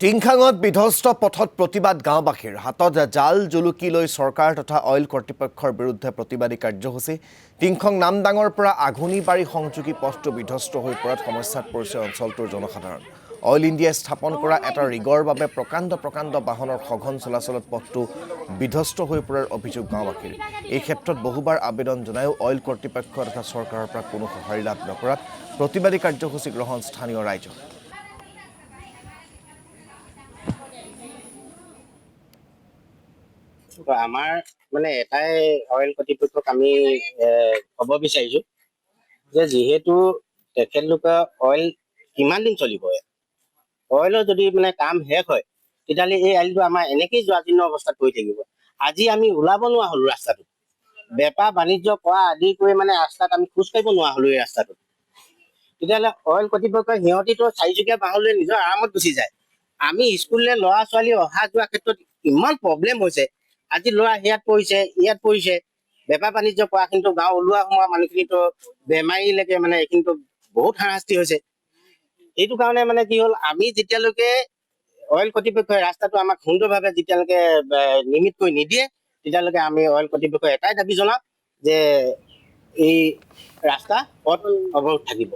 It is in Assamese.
টিংখাঙত বিধ্বস্ত পথত প্ৰতিবাদ গাঁওবাসীৰ হাতত জাল জুলুকি লৈ চৰকাৰ তথা অইল কৰ্তৃপক্ষৰ বিৰুদ্ধে প্ৰতিবাদী কাৰ্যসূচী টিংখং নামদাঙৰ পৰা আঘুনিবাৰী সংযোগী পথটো বিধ্বস্ত হৈ পৰাত সমস্যাত পৰিছে অঞ্চলটোৰ জনসাধাৰণ অইল ইণ্ডিয়াই স্থাপন কৰা এটা ৰিগৰ বাবে প্ৰকাণ্ড বাহনৰ সঘন চলাচলত পথটো বিধ্বস্ত হৈ পৰাৰ অভিযোগ গাঁওবাসীৰ এই ক্ষেত্ৰত বহুবাৰ আবেদন জনায়ো অইল কৰ্তৃপক্ষ তথা চৰকাৰৰ পৰা কোনো সঁহাৰি লাভ নকৰাত প্ৰতিবাদী কাৰ্যসূচী গ্ৰহণ স্থানীয় ৰাইজৰ আমাৰ মানে এটাই অইল কৰ্তৃপক্ষক আমি ক'ব বিচাৰিছো যে যিহেতু তেখেতলোকে অইল কিমান দিন চলিব অইলৰ যদি মানে কাম শেষ হয় তেতিয়াহ'লে এই অইলটো আমাৰ এনেকেই যোৱাজীৰ্ণ অৱস্থাত পৰি থাকিব আজি আমি ওলাব নোৱাৰা হ'লো ৰাস্তাটো বেপাৰ বাণিজ্য কৰা আদি কৰি মানে ৰাস্তাত আমি খোজ কাঢ়িব নোৱাৰা হ'লো এই ৰাস্তাটোত তেতিয়াহ'লে অইল কৰ্তৃপক্ষই সিহঁতিতো চাৰিচকীয়া বাহনলৈ নিজৰ আৰামত গুচি যায় আমি স্কুললৈ ল'ৰা ছোৱালী অহা যোৱাৰ ক্ষেত্ৰত ইমান প্ৰব্লেম হৈছে আজি ল'ৰা ইয়াত পৰিছে বেপাৰ বাণিজ্য কৰা কিন্তু গাঁও ওলোৱা সোমোৱা মানুহখিনিতো বেমাৰীলৈকে মানে কিন্তু বহুত হাৰাশাস্তি হৈছে এইটো কাৰণে মানে কি হ'ল আমি যেতিয়ালৈকে অইল কৰ্তৃপক্ষই ৰাস্তাটো আমাক সুন্দৰভাৱে যেতিয়ালৈকে নিৰ্মিত কৰি নিদিয়ে তেতিয়ালৈকে আমি অইল কৰ্তৃপক্ষই এটাই দাবী জনাওঁ যে এই ৰাস্তা পথ অৱৰোধ থাকিব